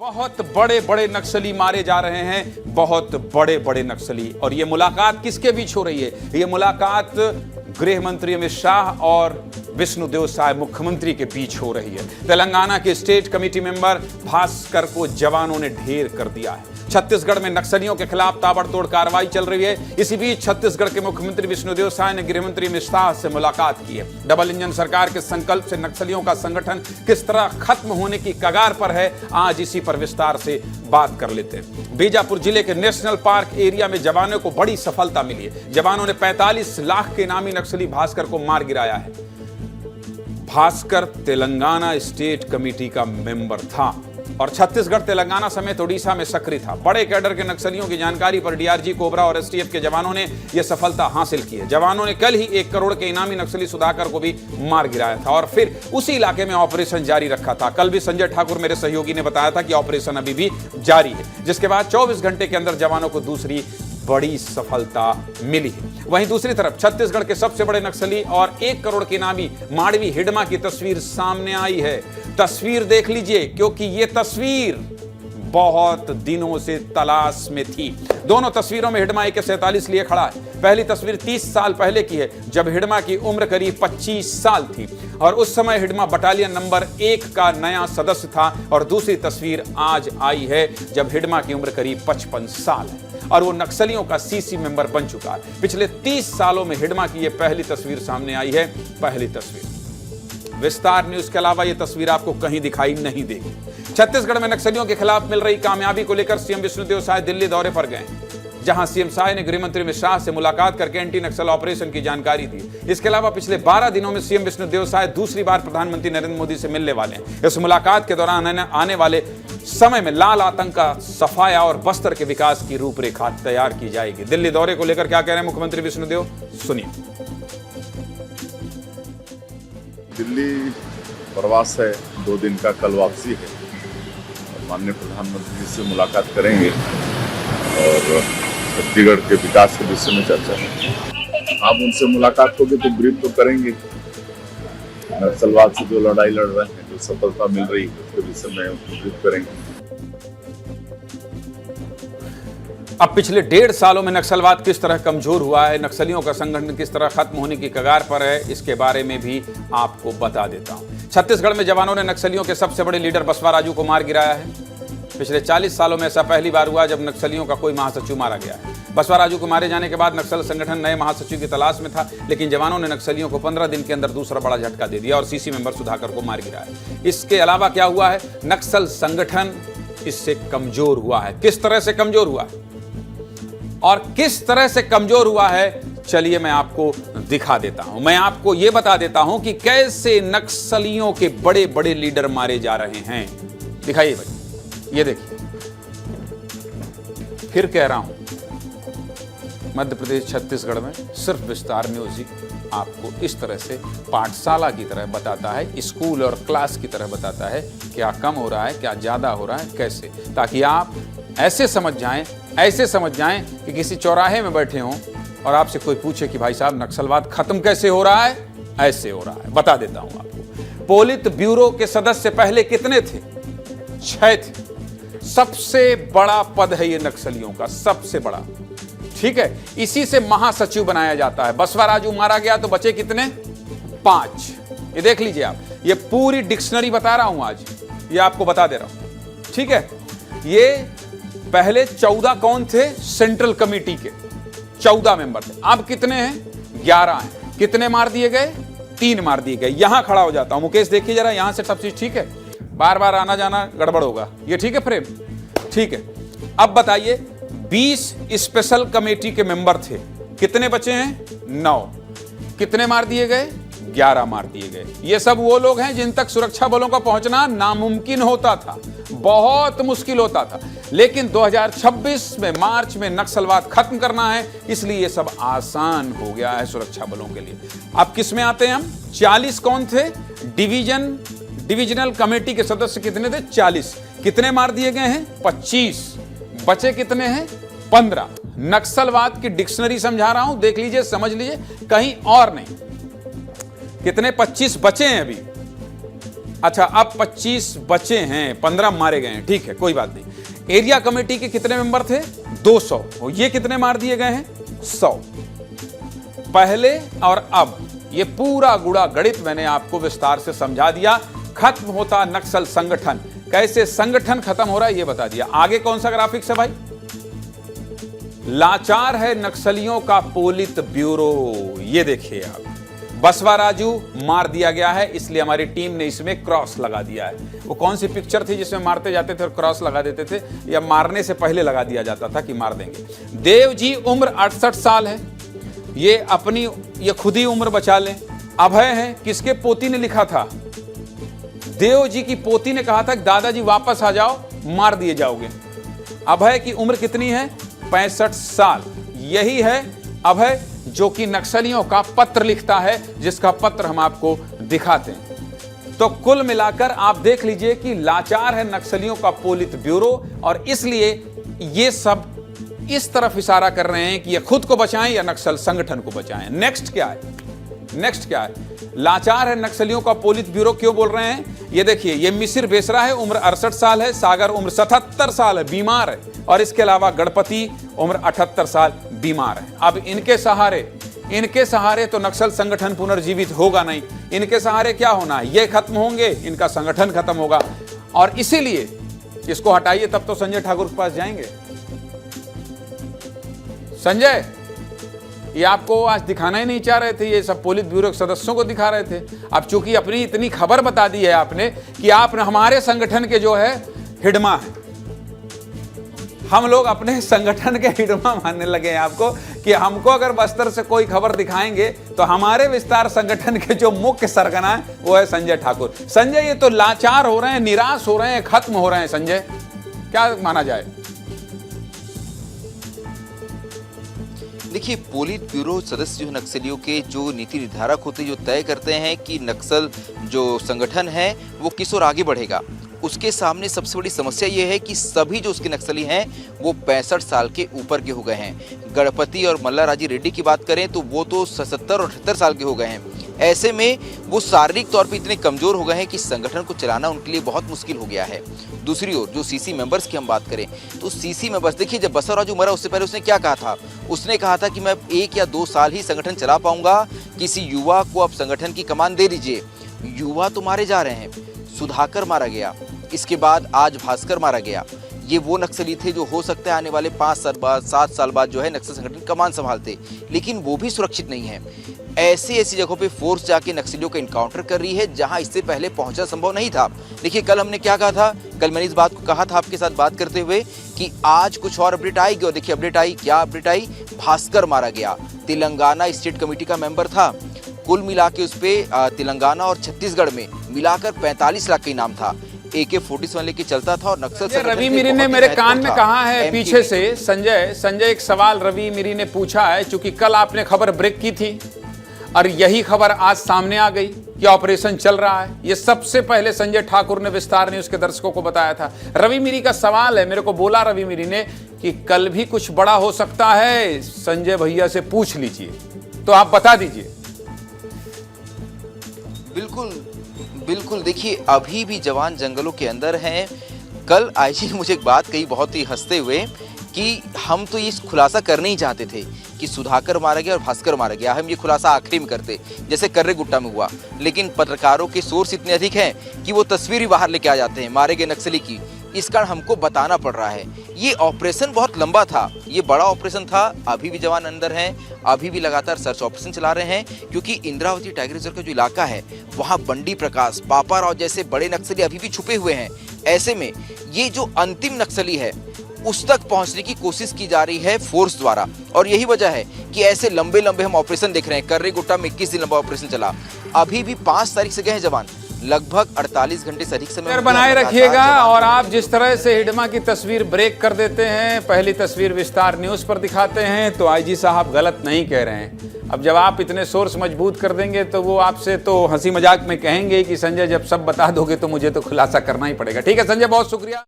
बहुत बड़े बड़े नक्सली मारे जा रहे हैं, बहुत बड़े बड़े नक्सली। और ये मुलाकात किसके बीच हो रही है? ये मुलाकात गृह मंत्री अमित शाह और विष्णुदेव साय मुख्यमंत्री के बीच हो रही है। तेलंगाना के स्टेट कमेटी मेंबर भास्कर को जवानों ने ढेर कर दिया है। छत्तीसगढ़ में नक्सलियों के खिलाफ ताबड़तोड़ कार्रवाई चल रही है। इसी बीच छत्तीसगढ़ के मुख्यमंत्री विष्णुदेव साय ने गृह मंत्री अमित शाह से मुलाकात की है। डबल इंजन सरकार के संकल्प से नक्सलियों का संगठन किस तरह खत्म होने की कगार पर है, आज इसी पर विस्तार से बात कर लेते हैं। बीजापुर जिले के नेशनल पार्क एरिया में जवानों को बड़ी सफलता मिली है। जवानों ने 45 लाख के इनामी नक्सली भास्कर को मार गिराया है। भास्कर तेलंगाना स्टेट कमेटी का मेंबर था और छत्तीसगढ़, तेलंगाना समेत ओडिशा में सक्रिय था। बड़े कैडर के नक्सलियों की जानकारी पर डीआरजी कोबरा और एसटीएफ के जवानों ने यह सफलता हासिल की है। जवानों ने कल ही 1 करोड़ के इनामी नक्सली सुधाकर को भी मार गिराया था और फिर उसी इलाके में ऑपरेशन जारी रखा था। कल भी संजय ठाकुर मेरे सहयोगी ने बताया था कि ऑपरेशन अभी भी जारी है, जिसके बाद 24 घंटे के अंदर जवानों को दूसरी बड़ी सफलता मिली है। वहीं दूसरी तरफ छत्तीसगढ़ के सबसे बड़े नक्सली और 1 करोड़ के इनामी माड़वी हिडमा की तस्वीर सामने आई है। तस्वीर देख लीजिए, क्योंकि यह तस्वीर बहुत दिनों से तलाश में थी। दोनों तस्वीरों में हिडमा AK-47 लिए खड़ा है। पहली तस्वीर 30 साल पहले की है, जब हिडमा की उम्र करीब 25 साल थी और उस समय हिडमा बटालियन नंबर 1 का नया सदस्य था। और दूसरी तस्वीर आज आई है, जब हिडमा की उम्र करीब 55 साल है और वो नक्सलियों का सीसी मेंबर बन चुका है। पिछले 30 सालों में हिडमा की यह पहली तस्वीर सामने आई है। पहली तस्वीर विस्तार न्यूज के अलावा यह तस्वीर आपको कहीं दिखाई नहीं देगी। छत्तीसगढ़ में नक्सलियों के खिलाफ मिल रही कामयाबी को लेकर सीएम विष्णुदेव साय दिल्ली दौरे पर गए, जहां सीएम साय ने गृह मंत्री अमित शाह से मुलाकात करके एंटी नक्सल ऑपरेशन की जानकारी दी। इसके अलावा पिछले 12 दिनों में सीएम विष्णुदेव साय दूसरी बार प्रधानमंत्री नरेंद्र मोदी से मिलने वाले हैं। इस मुलाकात के दौरान आने वाले समय में लाल आतंक का सफाया और बस्तर के विकास की रूपरेखा तैयार की जाएगी। दिल्ली दौरे को लेकर क्या कह रहे हैं मुख्यमंत्री विष्णुदेव, सुनिए। दिल्ली प्रवास है, 2 दिन का, कल वापसी है। माननीय प्रधानमंत्री जी से मुलाकात करेंगे और छत्तीसगढ़ के विकास के विषय में चर्चा है। आप उनसे मुलाकात होगी तो ब्रीफ तो करेंगे, नक्सलवाद से जो लड़ाई लड़ रहे हैं, जो सफलता मिल रही है, उसके विषय में ब्रीफ करेंगे। अब पिछले 1.5 सालों में नक्सलवाद किस तरह कमजोर हुआ है, नक्सलियों का संगठन किस तरह खत्म होने की कगार पर है, इसके बारे में भी आपको बता देता हूं। छत्तीसगढ़ में जवानों ने नक्सलियों के सबसे बड़े लीडर बसवा राजू को मार गिराया है। पिछले 40 सालों में ऐसा पहली बार हुआ जब नक्सलियों का कोई महासचिव मारा गया है। बसवा राजू को मारे जाने के बाद नक्सल संगठन नए महासचिव की तलाश में था, लेकिन जवानों ने नक्सलियों को 15 दिन के अंदर दूसरा बड़ा झटका दे दिया और सीसी मेंबर सुधाकर को मार गिराया। इसके अलावा क्या हुआ है, नक्सल संगठन इससे कमजोर हुआ है। किस तरह से कमजोर हुआ है और किस तरह से कमजोर हुआ है, चलिए मैं आपको दिखा देता हूं। मैं आपको यह बता देता हूं कि कैसे नक्सलियों के बड़े बड़े लीडर मारे जा रहे हैं। दिखाइए भाई, ये देखिए, फिर कह रहा हूं, मध्य प्रदेश छत्तीसगढ़ में सिर्फ विस्तार न्यूज ही आपको इस तरह से पाठशाला की तरह बताता है, स्कूल और क्लास की तरह बताता है क्या कम हो रहा है, क्या ज्यादा हो रहा है, कैसे, ताकि आप ऐसे समझ जाएं कि किसी चौराहे में बैठे हों और आपसे कोई पूछे कि भाई साहब नक्सलवाद खत्म कैसे हो रहा है, ऐसे हो रहा है। बता देता हूं आपको। पोलित ब्यूरो के सदस्य पहले कितने थे? 6 थे। सबसे बड़ा पद है ये नक्सलियों का, सबसे बड़ा, ठीक है। इसी से महासचिव बनाया जाता है। बसवा राजू मारा गया तो बचे कितने? 5। ये देख लीजिए आप, ये पूरी डिक्शनरी बता रहा हूं आज, ये आपको बता दे रहा हूं, ठीक है। ये पहले 14 कौन थे? सेंट्रल कमेटी के 14 मेंबर थे। अब कितने हैं? 11 हैं। कितने मार दिए गए? 3 मार दिए गए। यहां खड़ा हो जाता हूं मुकेश, देखिए जरा, यहां से सब चीज ठीक है, बार बार आना जाना गड़बड़ होगा, ये ठीक है फ्रेम, ठीक है। अब बताइए, 20 स्पेशल कमेटी के मेंबर थे, कितने बचे हैं? 9। कितने मार दिए गए? 11 मार दिए गए। ये सब वो लोग हैं जिन तक सुरक्षा बलों का पहुंचना नामुमकिन होता था, बहुत मुश्किल होता था। लेकिन 2026 में मार्च में नक्सलवाद खत्म करना है, इसलिए ये सब आसान हो गया है सुरक्षा बलों के लिए। अब किस में आते हैं हम? 40 कौन थे? डिविजनल कमेटी के सदस्य कितने थे? 40। कितने मार दिए गए हैं? 25। बचे कितने हैं? 15। नक्सलवाद की डिक्शनरी समझा रहा हूं, देख लीजिए, समझ लीजिए, कहीं और नहीं। कितने? 25 बचे हैं अभी। अच्छा, अब 25 बचे हैं, 15 मारे गए हैं, ठीक है, कोई बात नहीं। एरिया कमेटी के कितने मेंबर थे? 200। ये कितने मार दिए गए हैं? 100। पहले और अब ये पूरा गुड़ा गणित मैंने आपको विस्तार से समझा दिया। खत्म होता नक्सल संगठन, कैसे संगठन खत्म हो रहा है ये बता दिया। आगे कौन सा ग्राफिक्स है भाई? लाचार है नक्सलियों का पोलित ब्यूरो। ये देखिए आप, बसवा राजू मार दिया गया है, इसलिए हमारी टीम ने इसमें क्रॉस लगा दिया है। वो कौन सी पिक्चर थी जिसमें मारते जाते थे और क्रॉस लगा देते थे, या मारने से पहले लगा दिया जाता था कि मार देंगे। देव जी उम्र 68 साल है, ये खुद ही उम्र बचा लें। अभय है, किसके पोती ने लिखा था? देव जी की पोती ने कहा था कि दादाजी वापस आ जाओ, मार दिए जाओगे। अभय की उम्र कितनी है? 65 साल। यही है अभय जो कि नक्सलियों का पत्र लिखता है, जिसका पत्र हम आपको दिखाते हैं। तो कुल मिलाकर आप देख लीजिए कि लाचार है नक्सलियों का पोलित ब्यूरो, और इसलिए ये सब इस तरफ इशारा कर रहे हैं कि ये खुद को बचाएं या नक्सल संगठन को बचाएं। नेक्स्ट क्या है? लाचार है नक्सलियों का पोलित ब्यूरो क्यों बोल रहे हैं? ये देखिए, ये मिसिर बेसरा है, उम्र 68 साल है। सागर उम्र 77 साल है, बीमार है। और इसके अलावा गणपति उम्र 78 साल, बीमार है। अब इनके सहारे तो नक्सल संगठन पुनर्जीवित होगा नहीं। इनके सहारे क्या होना है? ये खत्म होंगे, इनका संगठन खत्म होगा। और इसीलिए इसको हटाइए, तब तो संजय ठाकुर के पास जाएंगे। संजय, ये आपको आज दिखाना ही नहीं चाह रहे थे, ये सब पोलित ब्यूरो के सदस्यों को दिखा रहे थे। अब चूंकि अपनी इतनी खबर बता दी है आपने कि आप हमारे संगठन के जो है हिडमा है, हम लोग अपने संगठन के हिडमा मानने लगे हैं आपको, कि हमको अगर बस्तर से कोई खबर दिखाएंगे तो हमारे विस्तार संगठन के जो मुख्य सरगना है वो है संजय ठाकुर। संजय, ये तो लाचार हो रहे हैं, निराश हो रहे हैं, खत्म हो रहे हैं। संजय, क्या माना जाए? देखिए, पोलित ब्यूरो सदस्य जो नक्सलियों के जो नीति निर्धारक होते हैं, जो तय करते हैं कि नक्सल जो संगठन है वो किस ओर आगे बढ़ेगा, उसके सामने सबसे बड़ी समस्या ये है कि सभी जो उसके नक्सली हैं वो 65 साल के ऊपर के हो गए हैं। गणपति और मल्लाराजी रेड्डी की बात करें तो वो तो 77 और 78 साल के हो गए हैं। ऐसे में वो शारीरिक तौर पे इतने कमज़ोर हो गए हैं कि संगठन को चलाना उनके लिए बहुत मुश्किल हो गया है। दूसरी ओर जो सीसी मेंबर्स की हम बात करें तो सीसी मेंबर्स, देखिए, जब बसवा राजू मरा उससे पहले उसने क्या कहा था? उसने कहा था कि मैं 1 या 2 साल ही संगठन चला पाऊंगा, किसी युवा को आप संगठन की कमान दे दीजिए। युवा तो मारे जा रहे हैं, सुधाकर मारा गया, इसके बाद आज भास्कर मारा गया। ये वो नक्सली थे जो हो सकता है आने वाले 5 साल बाद, 7 साल बाद जो है नक्सल संगठन कमान संभालते, लेकिन वो भी सुरक्षित नहीं है। ऐसी जगहों पे फोर्स जाके नक्सलियों का इनकाउंटर कर रही है जहां इससे पहले पहुंचना संभव नहीं था। देखिए, कल हमने क्या कहा था? कल मैंने इस बात को कहा था आपके साथ बात करते हुए कि आज कुछ और अपडेट आएगी, और देखिए अपडेट आई। क्या अपडेट आई? भास्कर मारा गया, तेलंगाना स्टेट कमेटी का मेंबर था। कुल मिला के उस पर तेलंगाना और छत्तीसगढ़ में मिलाकर 45 लाख का इनाम था। AK-47 लेके चलता था और नक्सल रवि मिरी ने मेरे कान में कहा है पीछे से, संजय एक सवाल रवि मिरी ने पूछा है, चूंकि कल आपने खबर ब्रेक की थी और यही खबर आज सामने आ गई कि ऑपरेशन चल रहा है। ये सबसे पहले संजय ठाकुर ने विस्तार न्यूज के दर्शकों को बताया था। रवि मिरी का सवाल है, मेरे को बोला रवि मिरी ने कि कल भी कुछ बड़ा हो सकता है, संजय भैया से पूछ लीजिए, तो आप बता दीजिए। बिल्कुल, देखिए, अभी भी जवान जंगलों के अंदर हैं। कल आईजी ने मुझे एक बात कही बहुत ही हंसते हुए कि हम तो ये खुलासा करने ही चाहते थे कि सुधाकर मारा गया और भास्कर मारा गया, हम ये खुलासा आखिरी में करते जैसे कर्रे गुट्टा में हुआ, लेकिन पत्रकारों के सोर्स इतने अधिक हैं कि वो तस्वीर ही बाहर लेके आ जाते हैं मारे गए नक्सली की। इस कारण हमको बताना पड़ रहा है। ये ऑपरेशन बहुत लंबा था, ये बड़ा ऑपरेशन था। अभी भी जवान अंदर हैं, अभी भी लगातार सर्च ऑपरेशन चला रहे हैं, क्योंकि इंद्रावती टाइगर रिजर्व का जो इलाका है वहाँ बंडी प्रकाश, पापा राव जैसे बड़े नक्सली अभी भी छुपे हुए हैं। ऐसे में ये जो अंतिम नक्सली है उस तक पहुंचने की कोशिश की जा रही है फोर्स द्वारा, और यही वजह है कि ऐसे लंबे हम ऑपरेशन देख रहे हैं। कर्रे गुट्टा में 21 दिन लंबा ऑपरेशन चला, अभी भी 5 तारीख से गए हैं जवान, लगभग 48 घंटे से अधिक समय बनाए रखिएगा। और आप जिस तरह से हिडमा की तस्वीर ब्रेक कर देते हैं, पहली तस्वीर विस्तार न्यूज पर दिखाते हैं, तो आईजी साहब गलत नहीं कह रहे हैं। अब जब आप इतने सोर्स मजबूत कर देंगे तो वो आपसे तो हंसी मजाक में कहेंगे कि संजय जब सब बता दोगे तो मुझे तो खुलासा करना ही पड़ेगा। ठीक है संजय, बहुत शुक्रिया।